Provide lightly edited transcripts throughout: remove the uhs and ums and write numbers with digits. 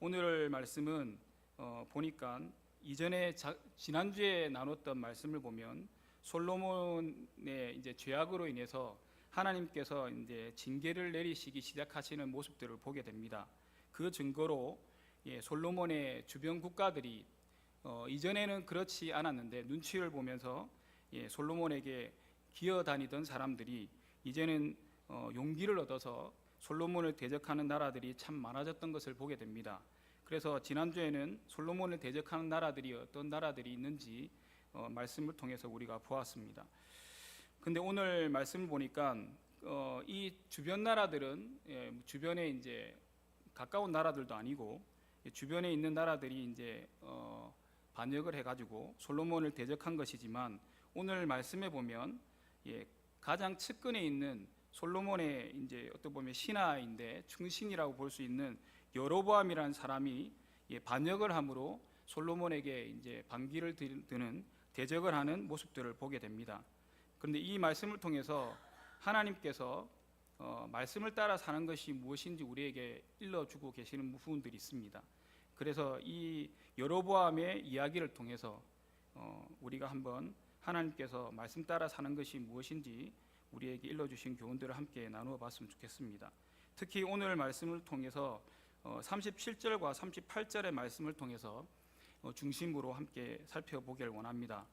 오늘 말씀은 보니까 이전에 지난주에 나눴던 말씀을 보면 솔로몬의 이제 죄악으로 인해서 하나님께서 이제 징계를 내리시기 시작하시는 모습들을 보게 됩니다. 그 증거로 솔로몬의 주변 국가들이 이전에는 그렇지 않았는데 눈치를 보면서 솔로몬에게 기어다니던 사람들이 이제는 용기를 얻어서 솔로몬을 대적하는 나라들이 참 많아졌던 것을 보게 됩니다. 그래서 지난주에는 솔로몬을 대적하는 나라들이 어떤 나라들이 있는지 말씀을 통해서 우리가 보았습니다. 근데 오늘 말씀을 보니까 이 주변 나라들은 주변에 이제 가까운 나라들도 아니고 주변에 있는 나라들이 이제 반역을 해가지고 솔로몬을 대적한 것이지만 오늘 말씀에 보면 가장 측근에 있는 솔로몬의 이제 어떻게 보면 신하인데 충신이라고 볼 수 있는 여로보암이라는 사람이 반역을 함으로 솔로몬에게 이제 반기를 드는 대적을 하는 모습들을 보게 됩니다. 그런데 이 말씀을 통해서 하나님께서 말씀을 따라 사는 것이 무엇인지 우리에게 일러주고 계시는 부분들이 있습니다. 그래서 이 여로보암의 이야기를 통해서 우리가 한번 하나님께서 말씀 따라 사는 것이 무엇인지 우리에게 일러주신 교훈들을 함께 나누어 봤으면 좋겠습니다. 특히 오늘 말씀을 통해서 37절과 38절의 말씀을 통해서 중심으로 함께 살펴보기를 원합니다.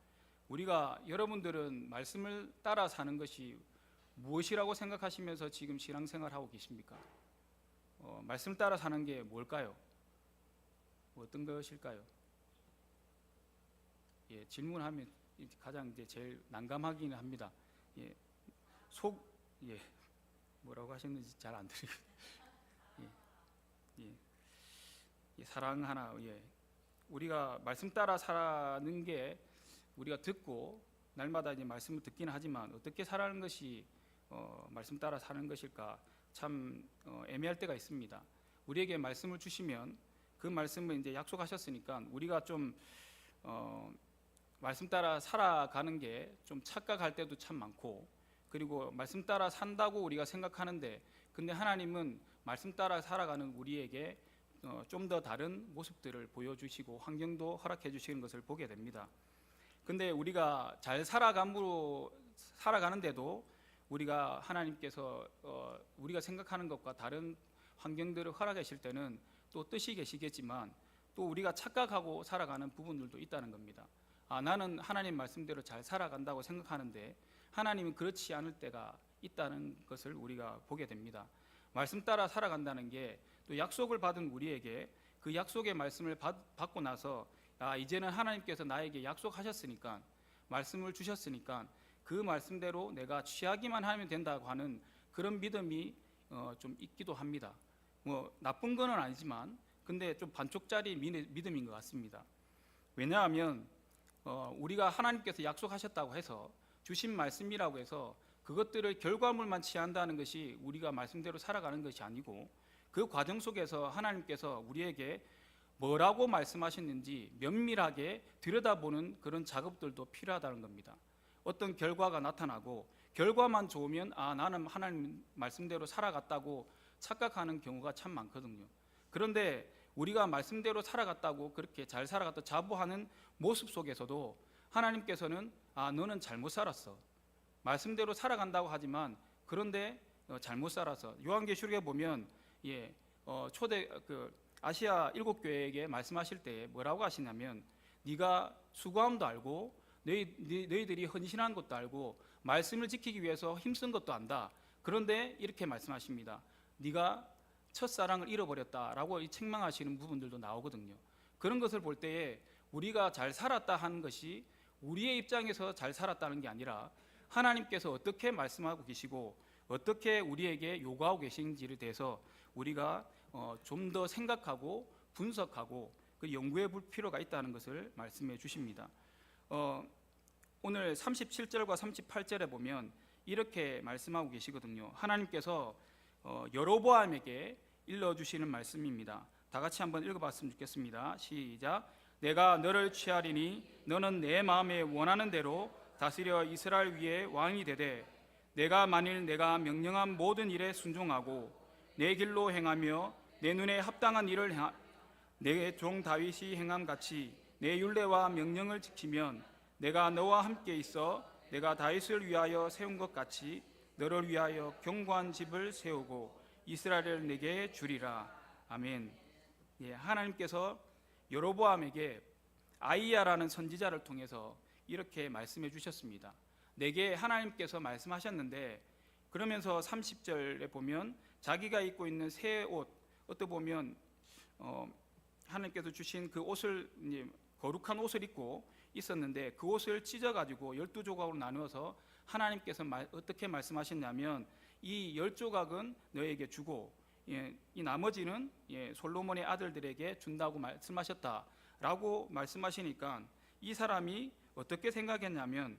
우리가 여러분들은 말씀을 따라 사는 것이 무엇이라고 생각하시면서 지금 신앙생활하고 계십니까? 말씀을 따라 사는 게 뭘까요? 어떤 것일까요? 질문하면 가장 이제 제일 난감하기는 합니다. 뭐라고 하셨는지 잘 안 들리고 사랑 하나 우리가 말씀 따라 사는 게 우리가 듣고 날마다 이제 말씀을 듣기는 하지만 어떻게 살아가는 것이 말씀 따라 사는 것일까 참 애매할 때가 있습니다. 우리에게 말씀을 주시면 그 말씀을 이제 약속하셨으니까 우리가 좀 말씀 따라 살아가는 게 좀 착각할 때도 참 많고, 그리고 말씀 따라 산다고 우리가 생각하는데 근데 하나님은 말씀 따라 살아가는 우리에게 좀 더 다른 모습들을 보여주시고 환경도 허락해 주시는 것을 보게 됩니다. 근데 우리가 잘 살아가는데도 우리가 하나님께서 우리가 생각하는 것과 다른 환경들을 허락해 주실 때는 또 뜻이 계시겠지만 또 우리가 착각하고 살아가는 부분들도 있다는 겁니다. 나는 하나님 말씀대로 잘 살아간다고 생각하는데 하나님은 그렇지 않을 때가 있다는 것을 우리가 보게 됩니다. 말씀 따라 살아간다는 게 또 약속을 받은 우리에게 그 약속의 말씀을 받고 나서 이제는 하나님께서 나에게 약속하셨으니까 말씀을 주셨으니까 그 말씀대로 내가 취하기만 하면 된다고 하는 그런 믿음이 좀 있기도 합니다. 나쁜 건 아니지만 근데 좀 반쪽짜리 믿음인 것 같습니다. 왜냐하면 우리가 하나님께서 약속하셨다고 해서 주신 말씀이라고 해서 그것들을 결과물만 취한다는 것이 우리가 말씀대로 살아가는 것이 아니고 그 과정 속에서 하나님께서 우리에게 뭐라고 말씀하셨는지 면밀하게 들여다보는 그런 작업들도 필요하다는 겁니다. 어떤 결과가 나타나고 결과만 좋으면 나는 하나님 말씀대로 살아갔다고 착각하는 경우가 참 많거든요. 그런데 우리가 말씀대로 살아갔다고 그렇게 잘 살아갔다 자부하는 모습 속에서도 하나님께서는 너는 잘못 살았어, 말씀대로 살아간다고 하지만 그런데 잘못 살아서 요한계시록에 보면 초대 아시아 7교회에게 말씀하실 때 뭐라고 하시냐면 네가 수고함도 알고 너희들이 헌신한 것도 알고 말씀을 지키기 위해서 힘쓴 것도 안다. 그런데 이렇게 말씀하십니다. 네가 첫사랑을 잃어버렸다라고 책망하시는 부분들도 나오거든요. 그런 것을 볼 때에 우리가 잘 살았다 하는 것이 우리의 입장에서 잘 살았다는 게 아니라 하나님께서 어떻게 말씀하고 계시고 어떻게 우리에게 요구하고 계신지에 대해서 우리가 좀 더 생각하고 분석하고 연구해 볼 필요가 있다는 것을 말씀해 주십니다. 오늘 37절과 38절에 보면 이렇게 말씀하고 계시거든요. 하나님께서 여로보암에게 일러주시는 말씀입니다. 다 같이 한번 읽어봤으면 좋겠습니다. 시작. 내가 너를 취하리니 너는 내 마음에 원하는 대로 다스려 이스라엘 위에 왕이 되되 내가 만일 내가 명령한 모든 일에 순종하고 내 길로 행하며 내 눈에 합당한 일을 내 종 다윗이 행함 같이 내 율례와 명령을 지키면 내가 너와 함께 있어 내가 다윗을 위하여 세운 것 같이 너를 위하여 견고한 집을 세우고 이스라엘을 내게 주리라. 아멘. 하나님께서 여로보암에게 아이야라는 선지자를 통해서 이렇게 말씀해 주셨습니다. 내게 하나님께서 말씀하셨는데, 그러면서 30절에 보면 자기가 입고 있는 새 옷, 어떻게 보면 하나님께서 주신 그 옷을, 거룩한 옷을 입고 있었는데 그 옷을 찢어가지고 12조각으로 나누어서 하나님께서 어떻게 말씀하셨냐면 이 10조각은 너에게 주고 이 나머지는 솔로몬의 아들들에게 준다고 말씀하셨다라고 말씀하시니까 이 사람이 어떻게 생각했냐면,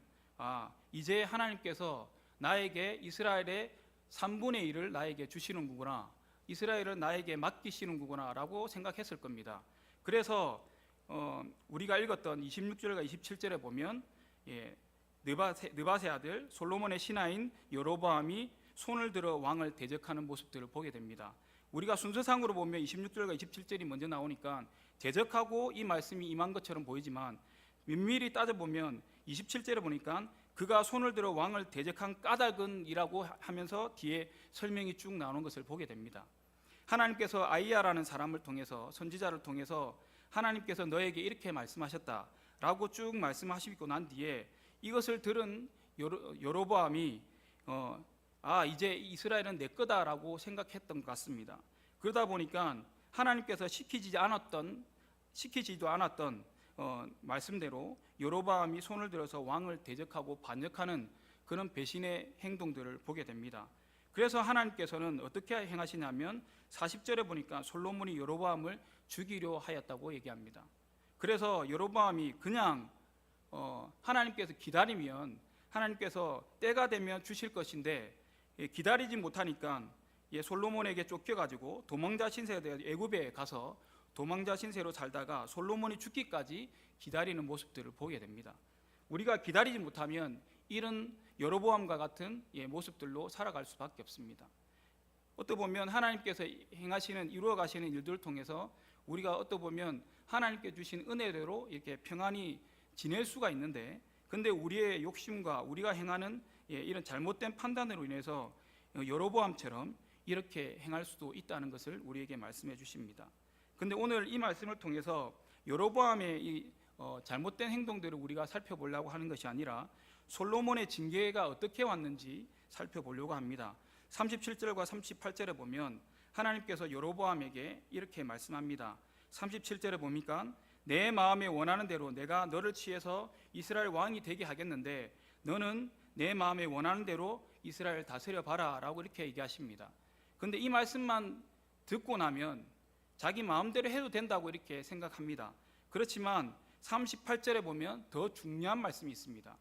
이제 하나님께서 나에게 이스라엘의 3분의 1을 나에게 주시는 거구나, 이스라엘을 나에게 맡기시는 거구나 라고 생각했을 겁니다. 그래서 우리가 읽었던 26절과 27절에 보면 느밧의 아들 솔로몬의 신하인 여로보암이 손을 들어 왕을 대적하는 모습들을 보게 됩니다. 우리가 순서상으로 보면 26절과 27절이 먼저 나오니까 대적하고 이 말씀이 임한 것처럼 보이지만 면밀히 따져보면 27절에 보니까 그가 손을 들어 왕을 대적한 까닭은이라고 하면서 뒤에 설명이 쭉 나오는 것을 보게 됩니다. 하나님께서 아이야라는 사람을 통해서, 선지자를 통해서 하나님께서 너에게 이렇게 말씀하셨다라고 쭉 말씀하시고 난 뒤에 이것을 들은 여로보암이 이제 이스라엘은 내 거다라고 생각했던 것 같습니다. 그러다 보니까 하나님께서 시키지도 않았던 말씀대로 여로보암이 손을 들어서 왕을 대적하고 반역하는 그런 배신의 행동들을 보게 됩니다. 그래서 하나님께서는 어떻게 행하시냐면 40절에 보니까 솔로몬이 여로보암을 죽이려 하였다고 얘기합니다. 그래서 여로보암이 그냥 하나님께서 기다리면 하나님께서 때가 되면 주실 것인데 기다리지 못하니까 솔로몬에게 쫓겨가지고 도망자 신세로 애굽에 가서 도망자 신세로 살다가 솔로몬이 죽기까지 기다리는 모습들을 보게 됩니다. 우리가 기다리지 못하면 이런 여로보암과 같은 모습들로 살아갈 수밖에 없습니다. 어떻게 보면 하나님께서 행하시는, 이루어 가시는 일들을 통해서 우리가 어떻게 보면 하나님께 주신 은혜대로 이렇게 평안히 지낼 수가 있는데, 근데 우리의 욕심과 우리가 행하는 이런 잘못된 판단으로 인해서 여로보암처럼 이렇게 행할 수도 있다는 것을 우리에게 말씀해 주십니다. 근데 오늘 이 말씀을 통해서 여로보암의 이 잘못된 행동들을 우리가 살펴보려고 하는 것이 아니라 솔로몬의 징계가 어떻게 왔는지 살펴보려고 합니다. 37절과 38절에 보면 하나님께서 여로보암에게 이렇게 말씀합니다. 37절에 보니까 내 마음에 원하는 대로 내가 너를 취해서 이스라엘 왕이 되게 하겠는데 너는 내 마음에 원하는 대로 이스라엘 다스려 봐라 라고 이렇게 얘기하십니다. 그런데 이 말씀만 듣고 나면 자기 마음대로 해도 된다고 이렇게 생각합니다. 그렇지만 38절에 보면 더 중요한 말씀이 있습니다.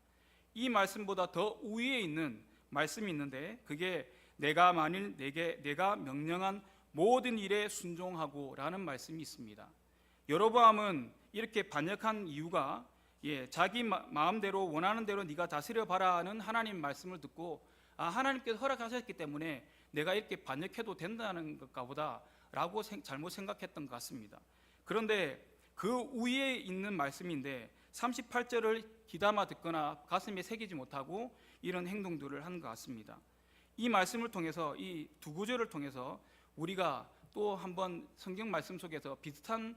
이 말씀보다 더 우위에 있는 말씀이 있는데 그게 내가 만일 내가 명령한 모든 일에 순종하고 라는 말씀이 있습니다. 여로보암은 이렇게 반역한 이유가 자기 마음대로 원하는 대로 네가 다스려 봐라는 하나님 말씀을 듣고 하나님께서 허락하셨기 때문에 내가 이렇게 반역해도 된다는 것가 보다 라고 잘못 생각했던 것 같습니다. 그런데 그 위에 있는 말씀인데 38절을 귀담아 듣거나 가슴에 새기지 못하고 이런 행동들을 한 것 같습니다. 이 말씀을 통해서, 이 두 구절을 통해서 우리가 또 한번 성경 말씀 속에서 비슷한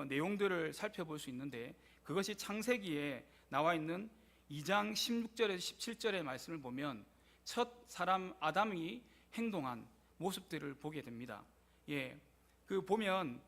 내용들을 살펴볼 수 있는데, 그것이 창세기에 나와 있는 2장 16절에서 17절의 말씀을 보면 첫 사람 아담이 행동한 모습들을 보게 됩니다. 그 보면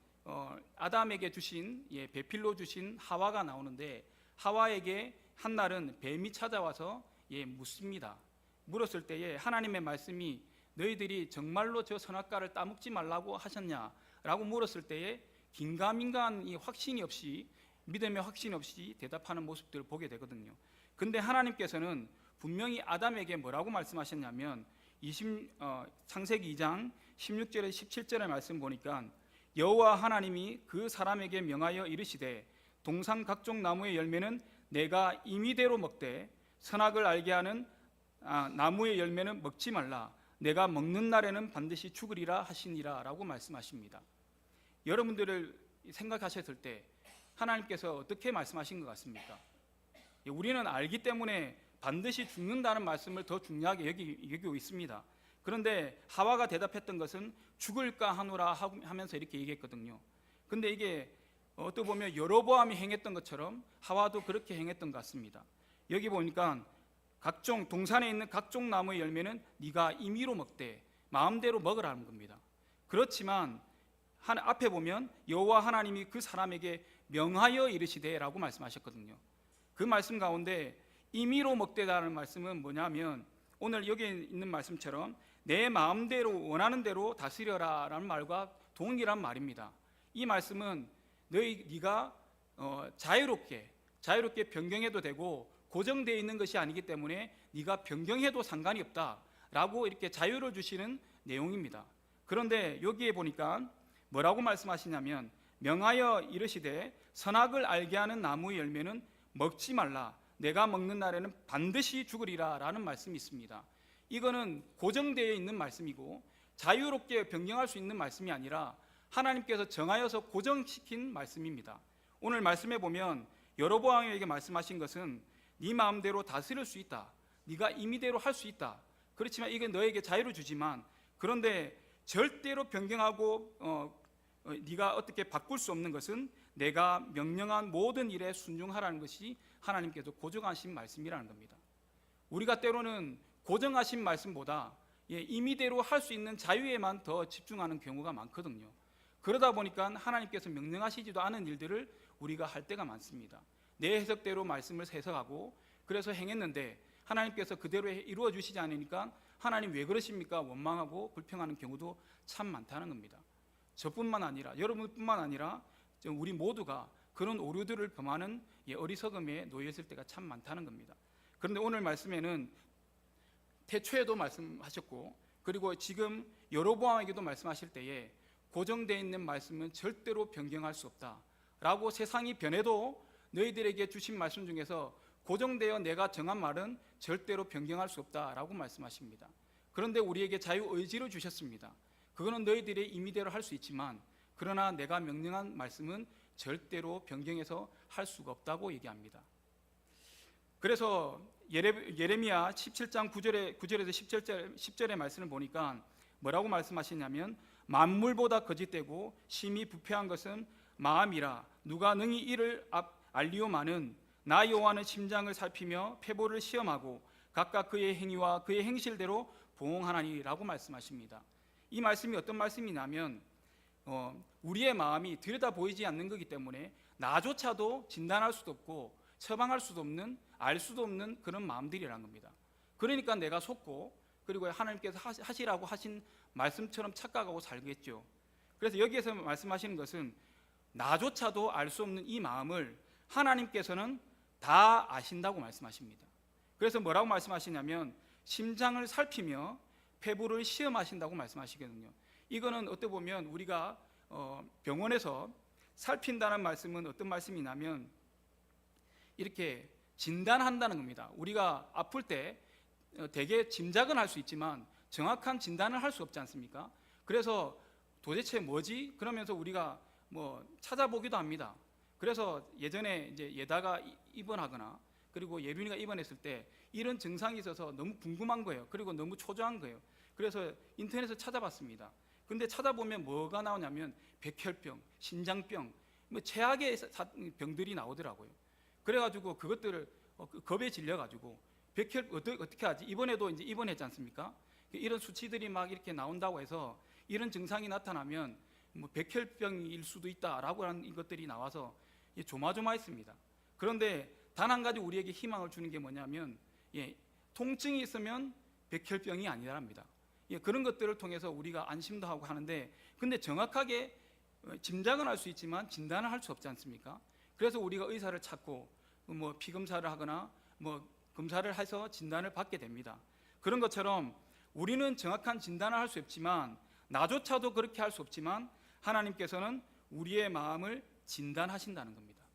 아담에게 주신 배필로 주신 하와가 나오는데, 하와에게 한날은 뱀이 찾아와서 묻습니다. 물었을 때에 하나님의 말씀이 너희들이 정말로 저 선악과를 따먹지 말라고 하셨냐라고 물었을 때에 긴가민가한 이 확신이 없이, 믿음의 확신이 없이 대답하는 모습들을 보게 되거든요. 근데 하나님께서는 분명히 아담에게 뭐라고 말씀하셨냐면 창세기 2장 16절에 17절의 말씀 보니까 여호와 하나님이 그 사람에게 명하여 이르시되 동산 각종 나무의 열매는 내가 임의대로 먹되 선악을 알게 하는 나무의 열매는 먹지 말라. 내가 먹는 날에는 반드시 죽으리라 하시니라 라고 말씀하십니다. 여러분들을 생각하셨을 때 하나님께서 어떻게 말씀하신 것 같습니까? 우리는 알기 때문에 반드시 죽는다는 말씀을 더 중요하게 여기고 있습니다. 그런데 하와가 대답했던 것은 죽을까 하노라 하면서 이렇게 얘기했거든요. 근데 이게 어떻게 보면 여로보암이 행했던 것처럼 하와도 그렇게 행했던 것 같습니다. 여기 보니까 각종 동산에 있는 각종 나무의 열매는 네가 임의로 먹되 마음대로 먹으라는 겁니다. 그렇지만 앞에 보면 여호와 하나님이 그 사람에게 명하여 이르시되라고 말씀하셨거든요. 그 말씀 가운데 임의로 먹되라는 말씀은 뭐냐면 오늘 여기 있는 말씀처럼 내 마음대로 원하는 대로 다스려라라는 말과 동일한 말입니다. 이 말씀은 네가 자유롭게 변경해도 되고 고정되어 있는 것이 아니기 때문에 네가 변경해도 상관이 없다라고 이렇게 자유를 주시는 내용입니다. 그런데 여기에 보니까 뭐라고 말씀하시냐면 명하여 이르시되 선악을 알게 하는 나무의 열매는 먹지 말라 내가 먹는 날에는 반드시 죽으리라 라는 말씀이 있습니다. 이거는 고정되어 있는 말씀이고 자유롭게 변경할 수 있는 말씀이 아니라 하나님께서 정하여서 고정시킨 말씀입니다. 오늘 말씀에 보면 여로보암에게 말씀하신 것은 네 마음대로 다스릴 수 있다, 네가 임의대로 할 수 있다, 그렇지만 이게 너에게 자유를 주지만 그런데 절대로 변경하고 네가 어떻게 바꿀 수 없는 것은 내가 명령한 모든 일에 순종하라는 것이 하나님께서 고정하신 말씀이라는 겁니다. 우리가 때로는 고정하신 말씀보다 임의대로 할 수 있는 자유에만 더 집중하는 경우가 많거든요. 그러다 보니까 하나님께서 명령하시지도 않은 일들을 우리가 할 때가 많습니다. 내 해석대로 말씀을 해석하고 그래서 행했는데 하나님께서 그대로 이루어 주시지 않으니까 하나님 왜 그러십니까? 원망하고 불평하는 경우도 참 많다는 겁니다. 저뿐만 아니라 여러분뿐만 아니라 우리 모두가 그런 오류들을 범하는 어리석음에 놓여 있을 때가 참 많다는 겁니다. 그런데 오늘 말씀에는 태초에도 말씀하셨고 그리고 지금 여로보암에게도 말씀하실 때에 고정되어 있는 말씀은 절대로 변경할 수 없다라고 세상이 변해도 너희들에게 주신 말씀 중에서 고정되어 내가 정한 말은 절대로 변경할 수 없다라고 말씀하십니다. 그런데 우리에게 자유의지를 주셨습니다. 그거는 너희들의 임의대로 할 수 있지만 그러나 내가 명령한 말씀은 절대로 변경해서 할 수가 없다고 얘기합니다. 그래서 예레미야 17장 9절에서 10절의 말씀을 보니까 뭐라고 말씀하시냐면 만물보다 거짓되고 심히 부패한 것은 마음이라 누가 능히 이를 알리오마는 나 여호와는 심장을 살피며 패보를 시험하고 각각 그의 행위와 그의 행실대로 보응하나니라고 말씀하십니다. 이 말씀이 어떤 말씀이냐면 우리의 마음이 들여다 보이지 않는 것이기 때문에 나조차도 진단할 수도 없고 처방할 수도 없는 알 수도 없는 그런 마음들이라는 겁니다. 그러니까 내가 속고 그리고 하나님께서 하시라고 하신 말씀처럼 착각하고 살겠죠. 그래서 여기에서 말씀하시는 것은 나조차도 알 수 없는 이 마음을 하나님께서는 다 아신다고 말씀하십니다. 그래서 뭐라고 말씀하시냐면 심장을 살피며 폐부를 시험하신다고 말씀하시거든요. 이거는 어떻게 보면 우리가 병원에서 살핀다는 말씀은 어떤 말씀이냐면 이렇게 진단한다는 겁니다. 우리가 아플 때 대개 짐작은 할 수 있지만 정확한 진단을 할 수 없지 않습니까? 그래서 도대체 뭐지? 그러면서 우리가 찾아보기도 합니다. 그래서 예전에 이제 예다가 입원하거나 그리고 예륜이가 입원했을 때 이런 증상이 있어서 너무 궁금한 거예요. 그리고 너무 초조한 거예요. 그래서 인터넷에서 찾아봤습니다. 근데 찾아보면 뭐가 나오냐면 백혈병, 신장병, 최악의 병들이 나오더라고요. 그래가지고 그것들을 겁에 질려가지고 백혈 어떻게 하지? 이번에도 이제 입원했지 않습니까? 이런 수치들이 막 이렇게 나온다고 해서 이런 증상이 나타나면 백혈병일 수도 있다라고 하는 것들이 나와서 조마조마했습니다. 그런데 단 한 가지 우리에게 희망을 주는 게 뭐냐면 통증이 있으면 백혈병이 아니랍니다. 그런 것들을 통해서 우리가 안심도 하고 하는데 근데 정확하게 짐작은 할 수 있지만 진단을 할 수 없지 않습니까? 그래서 우리가 의사를 찾고 피 검사를 하거나 검사를 해서 진단을 받게 됩니다. 그런 것처럼 우리는 정확한 진단을 할 수 없지만 나조차도 그렇게 할 수 없지만 하나님께서는 우리의 마음을 진단하신다는 겁니다.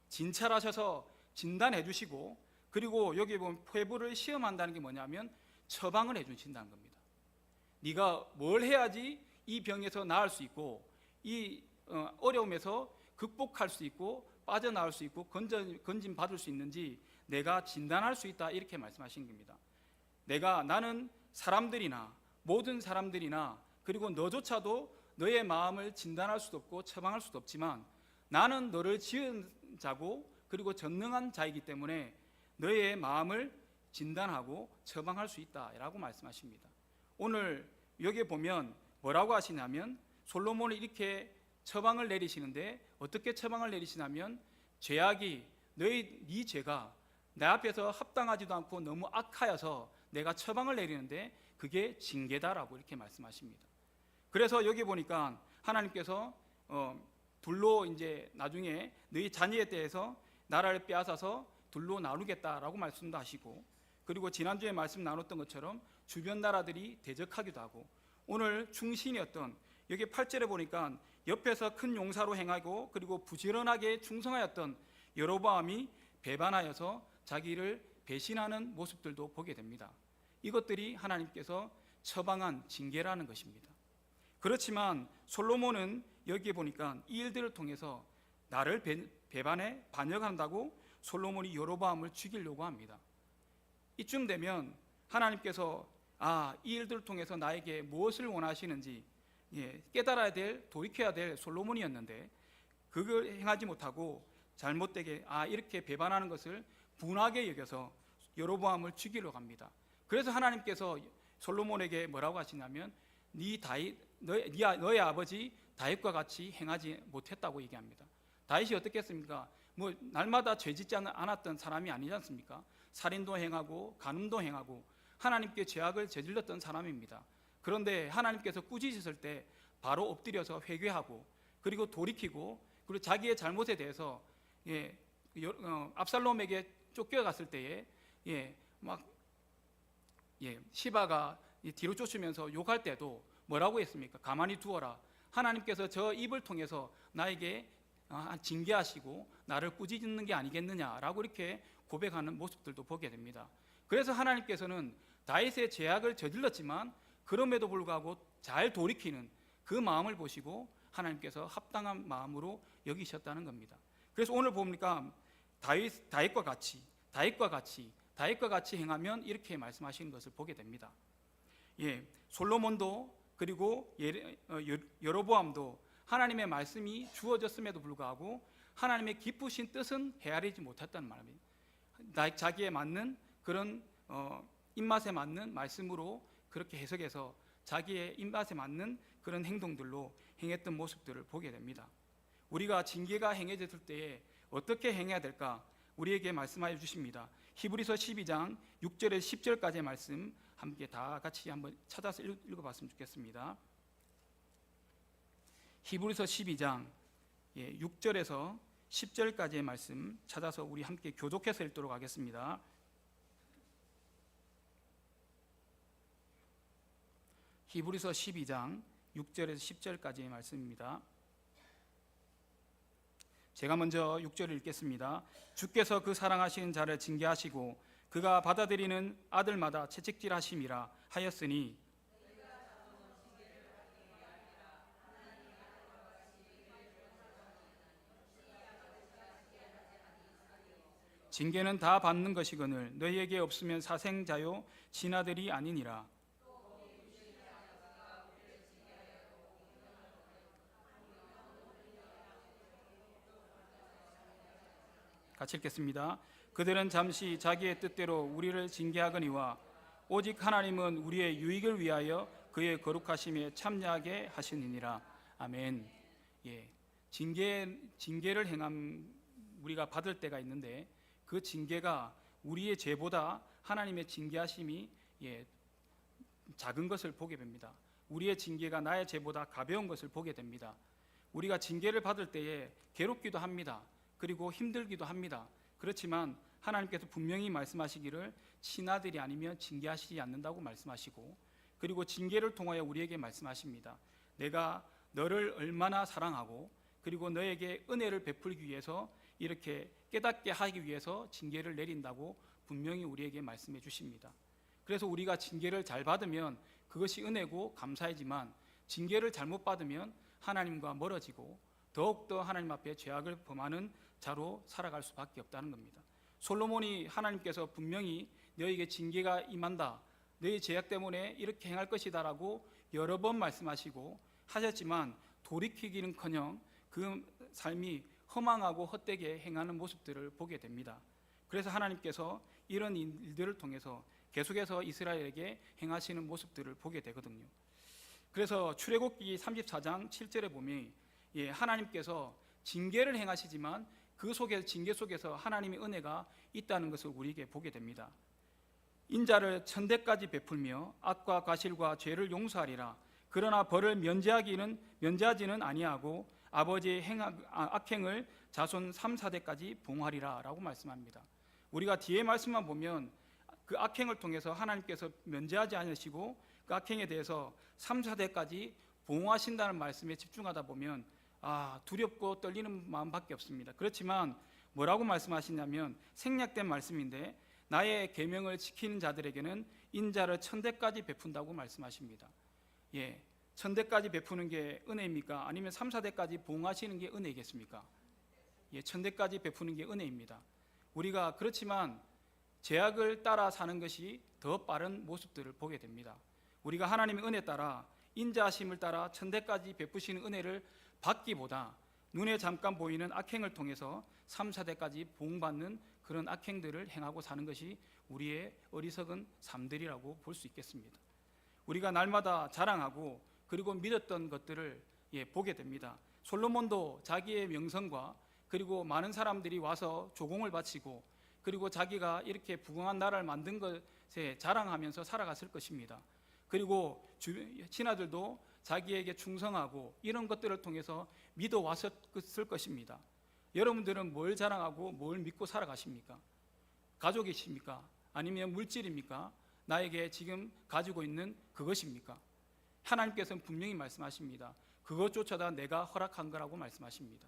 진찰하셔서 진단해 주시고 그리고 여기 보면 폐부를 시험한다는 게 뭐냐면 처방을 해 주신다는 겁니다. 네가 뭘 해야지 이 병에서 나을 수 있고 이 어려움에서 극복할 수 있고 빠져나올 수 있고 건진 받을 수 있는지 내가 진단할 수 있다, 이렇게 말씀하신 겁니다. 나는 사람들이나 모든 사람들이나 그리고 너조차도 너의 마음을 진단할 수도 없고 처방할 수도 없지만 나는 너를 지은 자고 그리고 전능한 자이기 때문에 너의 마음을 진단하고 처방할 수 있다라고 말씀하십니다. 오늘 여기에 보면 뭐라고 하시냐면 솔로몬이 이렇게 처방을 내리시는데 어떻게 처방을 내리시냐면 죄악이 네 죄가 내 앞에서 합당하지도 않고 너무 악하여서 내가 처방을 내리는데 그게 징계다라고 이렇게 말씀하십니다. 그래서 여기 보니까 하나님께서 둘로 이제 나중에 너희 자녀에 대해서 나라를 빼앗아서 둘로 나누겠다라고 말씀도 하시고, 그리고 지난주에 말씀 나눴던 것처럼 주변 나라들이 대적하기도 하고, 오늘 충신이었던 여기 8절에 보니까 옆에서 큰 용사로 행하고 그리고 부지런하게 충성하였던 여로보암이 배반하여서 자기를 배신하는 모습들도 보게 됩니다. 이것들이 하나님께서 처방한 징계라는 것입니다. 그렇지만 솔로몬은 여기에 보니까 이 일들을 통해서 나를 배반해 반역한다고 솔로몬이 여로보암을 죽이려고 합니다. 이쯤 되면 하나님께서 이 일들을 통해서 나에게 무엇을 원하시는지 깨달아야 될, 돌이켜야 될 솔로몬이었는데 그걸 행하지 못하고 잘못되게 이렇게 배반하는 것을 분하게 여겨서 여로보암을 죽이려고 합니다. 그래서 하나님께서 솔로몬에게 뭐라고 하시냐면 너의 아버지 다윗과 같이 행하지 못했다고 얘기합니다. 다윗이 어떻게 했습니까? 날마다 죄짓지 않았던 사람이 아니지 않습니까? 살인도 행하고 간음도 행하고 하나님께 죄악을 저질렀던 사람입니다. 그런데 하나님께서 꾸짖으실 때 바로 엎드려서 회개하고 그리고 돌이키고 그리고 자기의 잘못에 대해서 압살롬에게 쫓겨갔을 때에 시바가 뒤로 쫓으면서 욕할 때도 뭐라고 했습니까? 가만히 두어라. 하나님께서 저 입을 통해서 나에게 징계하시고 나를 꾸짖는 게 아니겠느냐라고 이렇게 고백하는 모습들도 보게 됩니다. 그래서 하나님께서는 다윗의 죄악을 저질렀지만 그럼에도 불구하고 잘 돌이키는 그 마음을 보시고 하나님께서 합당한 마음으로 여기셨다는 겁니다. 그래서 오늘 보니까 다윗과 같이 행하면 이렇게 말씀하시는 것을 보게 됩니다. 솔로몬도 그리고 여로보암도 하나님의 말씀이 주어졌음에도 불구하고 하나님의 기쁘신 뜻은 헤아리지 못했다는 말입니다. 자기에 맞는 그런 입맛에 맞는 말씀으로 그렇게 해석해서 자기의 입맛에 맞는 그런 행동들로 행했던 모습들을 보게 됩니다. 우리가 징계가 행해졌을 때에 어떻게 행해야 될까? 우리에게 말씀하여 주십니다. 히브리서 12장 6절에서 10절까지의 말씀 함께 다 같이 한번 찾아서 읽어봤으면 좋겠습니다. 히브리서 12장 6절에서 10절까지의 말씀 찾아서 우리 함께 교독해서 읽도록 하겠습니다. 히브리서 12장 6절에서 10절까지의 말씀입니다. 제가 먼저 6절을 읽겠습니다. 주께서 그 사랑하시는 자를 징계하시고 그가 받아들이는 아들마다 채찍질하심이라 하였으니 징계는 다 받는 것이거늘 너희에게 없으면 사생자요 친아들이 아니니라. 같이 읽겠습니다. 그들은 잠시 자기의 뜻대로 우리를 징계하거니와 오직 하나님은 우리의 유익을 위하여 그의 거룩하심에 참여하게 하시느니라. 아멘. 징계를 행함 우리가 받을 때가 있는데 그 징계가 우리의 죄보다 하나님의 징계하심이 작은 것을 보게 됩니다. 우리의 징계가 나의 죄보다 가벼운 것을 보게 됩니다. 우리가 징계를 받을 때에 괴롭기도 합니다. 그리고 힘들기도 합니다. 그렇지만 하나님께서 분명히 말씀하시기를 친아들이 아니면 징계하시지 않는다고 말씀하시고, 그리고 징계를 통하여 우리에게 말씀하십니다. 내가 너를 얼마나 사랑하고 그리고 너에게 은혜를 베풀기 위해서 이렇게 깨닫게 하기 위해서 징계를 내린다고 분명히 우리에게 말씀해 주십니다. 그래서 우리가 징계를 잘 받으면 그것이 은혜고 감사이지만 징계를 잘못 받으면 하나님과 멀어지고 더욱더 하나님 앞에 죄악을 범하는 자로 살아갈 수밖에 없다는 겁니다. 솔로몬이 하나님께서 분명히 너에게 징계가 임한다, 너의 죄악 때문에 이렇게 행할 것이다 라고 여러 번 말씀하시고 하셨지만 돌이키기는커녕 그 삶이 허망하고 헛되게 행하는 모습들을 보게 됩니다. 그래서 하나님께서 이런 일들을 통해서 계속해서 이스라엘에게 행하시는 모습들을 보게 되거든요. 그래서 출애굽기 34장 7절에 보면 하나님께서 징계를 행하시지만 그 속에 징계 속에서 하나님의 은혜가 있다는 것을 우리에게 보게 됩니다. 인자를 천대까지 베풀며 악과 과실과 죄를 용서하리라. 그러나 벌을 면제하지는 아니하고 아버지의 악행을 자손 3, 4대까지 봉하리라 라고 말씀합니다. 우리가 뒤에 말씀만 보면 그 악행을 통해서 하나님께서 면제하지 않으시고 그 악행에 대해서 3, 4대까지 봉하신다는 말씀에 집중하다 보면 두렵고 떨리는 마음밖에 없습니다. 그렇지만 뭐라고 말씀하시냐면 생략된 말씀인데 나의 계명을 지키는 자들에게는 인자를 천대까지 베푼다고 말씀하십니다. 천대까지 베푸는 게 은혜입니까? 아니면 3, 4대까지 봉하시는 게 은혜겠습니까? 천대까지 베푸는 게 은혜입니다. 우리가 그렇지만 죄악을 따라 사는 것이 더 빠른 모습들을 보게 됩니다. 우리가 하나님의 은혜 따라 인자하심을 따라 천대까지 베푸시는 은혜를 받기보다 눈에 잠깐 보이는 악행을 통해서 3, 4대까지 보응받는 그런 악행들을 행하고 사는 것이 우리의 어리석은 삶들이라고 볼 수 있겠습니다. 우리가 날마다 자랑하고 그리고 믿었던 것들을 보게 됩니다. 솔로몬도 자기의 명성과 그리고 많은 사람들이 와서 조공을 바치고 그리고 자기가 이렇게 부강한 나라를 만든 것에 자랑하면서 살아갔을 것입니다. 그리고 신하들도 자기에게 충성하고 이런 것들을 통해서 믿어왔을 것입니다. 여러분들은 뭘 자랑하고 뭘 믿고 살아가십니까? 가족이십니까? 아니면 물질입니까? 나에게 지금 가지고 있는 그것입니까? 하나님께서는 분명히 말씀하십니다. 그것조차도 내가 허락한 거라고 말씀하십니다.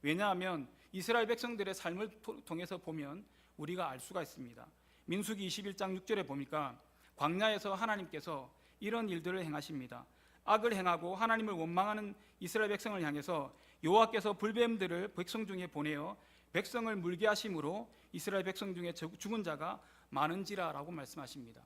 왜냐하면 이스라엘 백성들의 삶을 통해서 보면 우리가 알 수가 있습니다. 민수기 21장 6절에 보니까 광야에서 하나님께서 이런 일들을 행하십니다. 악을 행하고 하나님을 원망하는 이스라엘 백성을 향해서 여호와께서 불뱀들을 백성 중에 보내어 백성을 물게 하심으로 이스라엘 백성 중에 죽은 자가 많은지라 라고 말씀하십니다.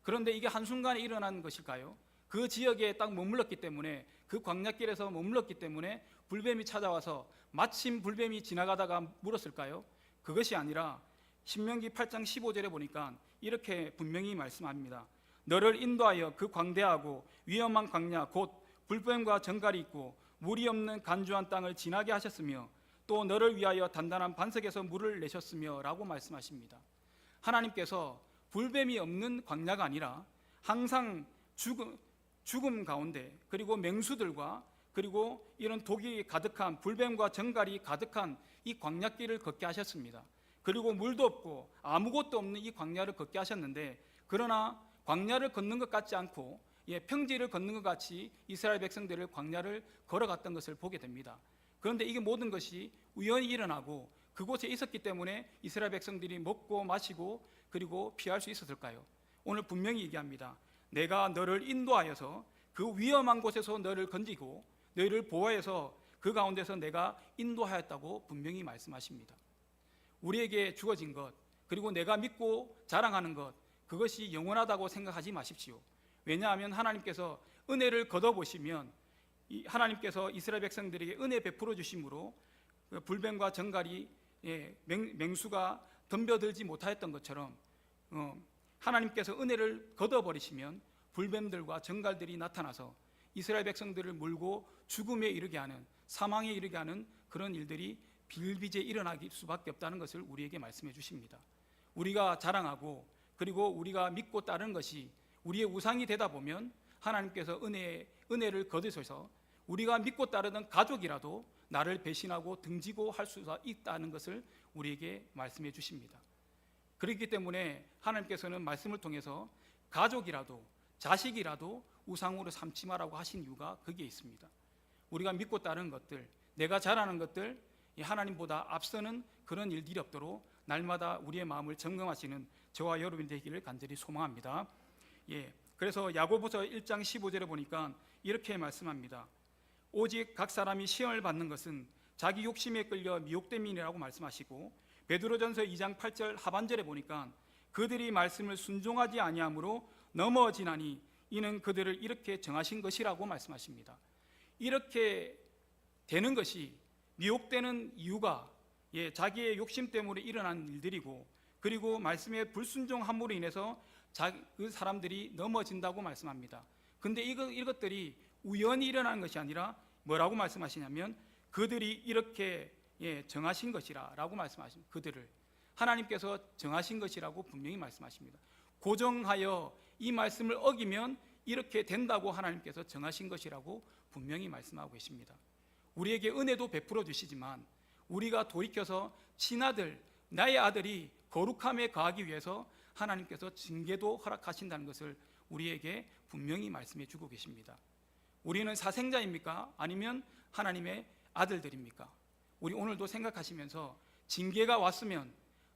그런데 이게 한순간에 일어난 것일까요? 그 지역에 딱 머물렀기 때문에 그 광야길에서 머물렀기 때문에 불뱀이 찾아와서 마침 불뱀이 지나가다가 물었을까요? 그것이 아니라 신명기 8장 15절에 보니까 이렇게 분명히 말씀합니다. 너를 인도하여 그 광대하고 위험한 광야 곧 불뱀과 정갈이 있고 물이 없는 간주한 땅을 지나게 하셨으며 또 너를 위하여 단단한 반석에서 물을 내셨으며 라고 말씀하십니다. 하나님께서 불뱀이 없는 광야가 아니라 항상 죽음 가운데 그리고 맹수들과 그리고 이런 독이 가득한 불뱀과 정갈이 가득한 이 광야길을 걷게 하셨습니다. 그리고 물도 없고 아무것도 없는 이 광야를 걷게 하셨는데 그러나 광야를 걷는 것 같지 않고 평지를 걷는 것 같이 이스라엘 백성들을 광야를 걸어갔던 것을 보게 됩니다. 그런데 이게 모든 것이 우연히 일어나고 그곳에 있었기 때문에 이스라엘 백성들이 먹고 마시고 그리고 피할 수 있었을까요? 오늘 분명히 얘기합니다. 내가 너를 인도하여서 그 위험한 곳에서 너를 건지고 너희를 보호해서 그 가운데서 내가 인도하였다고 분명히 말씀하십니다. 우리에게 주어진 것 그리고 내가 믿고 자랑하는 것 그것이 영원하다고 생각하지 마십시오. 왜냐하면 하나님께서 은혜를 걷어보시면 하나님께서 이스라엘 백성들에게 은혜 베풀어 주심으로 불뱀과 정갈이 맹수가 덤벼들지 못하였던 것처럼 하나님께서 은혜를 걷어버리시면 불뱀들과 정갈들이 나타나서 이스라엘 백성들을 물고 죽음에 이르게 하는 사망에 이르게 하는 그런 일들이 비일비재 일어나기 수밖에 없다는 것을 우리에게 말씀해 주십니다. 우리가 자랑하고 그리고 우리가 믿고 따르는 것이 우리의 우상이 되다 보면 하나님께서 은혜를 거두셔서 우리가 믿고 따르던 가족이라도 나를 배신하고 등지고 할 수 있다는 것을 우리에게 말씀해 주십니다. 그렇기 때문에 하나님께서는 말씀을 통해서 가족이라도 자식이라도 우상으로 삼지 마라고 하신 이유가 거기에 있습니다. 우리가 믿고 따르는 것들, 내가 잘하는 것들, 하나님보다 앞서는 그런 일들이 없도록 날마다 우리의 마음을 점검하시는 저와 여러분이 되기를 간절히 소망합니다. 그래서 야고보서 1장 15절에 보니까 이렇게 말씀합니다. 오직 각 사람이 시험을 받는 것은 자기 욕심에 끌려 미혹됨이라고 말씀하시고, 베드로전서 2장 8절 하반절에 보니까 그들이 말씀을 순종하지 아니함으로 넘어지나니 이는 그들을 이렇게 정하신 것이라고 말씀하십니다. 이렇게 되는 것이, 미혹되는 이유가 자기의 욕심 때문에 일어난 일들이고, 그리고 말씀의 불순종함으로 인해서 그 사람들이 넘어진다고 말씀합니다. 근데 이것들이 우연히 일어나는 것이 아니라 뭐라고 말씀하시냐면 그들이 이렇게 정하신 것이라고 말씀하십니다. 그들을 하나님께서 정하신 것이라고 분명히 말씀하십니다. 고정하여 이 말씀을 어기면 이렇게 된다고 하나님께서 정하신 것이라고 분명히 말씀하고 계십니다. 우리에게 은혜도 베풀어 주시지만 우리가 돌이켜서 친아들, 나의 아들이 거룩함에 거하기 위해서 하나님께서 징계도 허락하신다는 것을 우리에게 분명히 말씀해 주고 계십니다. 우리는 사생자입니까? 아니면 하나님의 아들들입니까? 우리 오늘도 생각하시면서 징계가 왔으면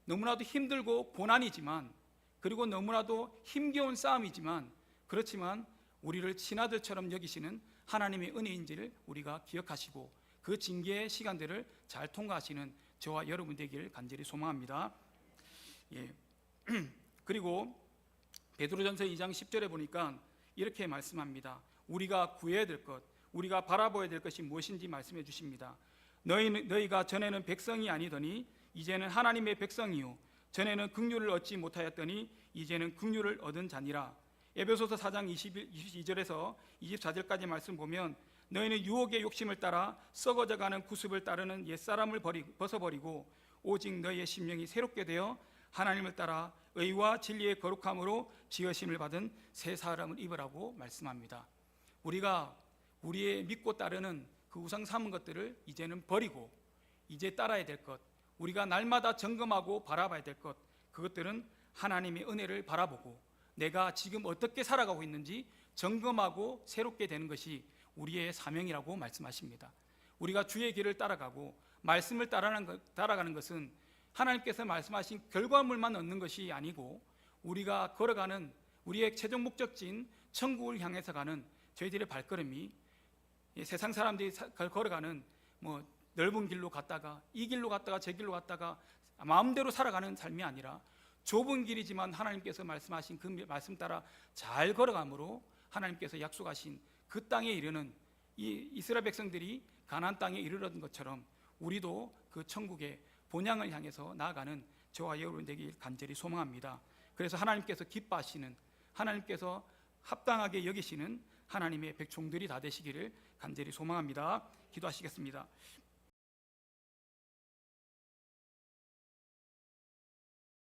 너무나도 힘들고 고난이지만, 그리고 너무나도 힘겨운 싸움이지만, 그렇지만 우리를 친아들처럼 여기시는 하나님의 은혜인지를 우리가 기억하시고 그 징계의 시간들을 잘 통과하시는 저와 여러분 되기를 간절히 소망합니다. 그리고 베드로전서 2장 10절에 보니까 이렇게 말씀합니다. 우리가 구해야 될 것, 우리가 바라봐야 될 것이 무엇인지 말씀해 주십니다. 너희가 전에는 백성이 아니더니 이제는 하나님의 백성이요, 전에는 긍휼을 얻지 못하였더니 이제는 긍휼을 얻은 자니라. 에베소서 4장 22절에서 24절까지 말씀 보면, 너희는 유혹의 욕심을 따라 썩어져가는 구습을 따르는 옛사람을 벗어버리고 오직 너희의 심령이 새롭게 되어 하나님을 따라 의와 진리의 거룩함으로 지으심을 받은 새 사람을 입으라고 말씀합니다. 우리가 우리의 믿고 따르는 그 우상 삼은 것들을 이제는 버리고 이제 따라야 될 것, 우리가 날마다 점검하고 바라봐야 될 것, 그것들은 하나님의 은혜를 바라보고 내가 지금 어떻게 살아가고 있는지 점검하고 새롭게 되는 것이 우리의 사명이라고 말씀하십니다. 우리가 주의 길을 따라가고 말씀을 따라가는 것은 하나님께서 말씀하신 결과물만 얻는 것이 아니고, 우리가 걸어가는 우리의 최종 목적지인 천국을 향해서 가는 저희들의 발걸음이 세상 사람들이 걸어가는 넓은 길로 갔다가 이 길로 갔다가 저 길로 갔다가 마음대로 살아가는 삶이 아니라, 좁은 길이지만 하나님께서 말씀하신 그 말씀 따라 잘 걸어감으로 하나님께서 약속하신 그 땅에 이르는, 이 이스라엘 백성들이 가나안 땅에 이르렀던 것처럼 우리도 그 천국의 본향을 향해서 나아가는 저와 여러분 되길 간절히 소망합니다. 그래서 하나님께서 기뻐하시는, 하나님께서 합당하게 여기시는 하나님의 백종들이 다 되시기를 간절히 소망합니다. 기도하시겠습니다.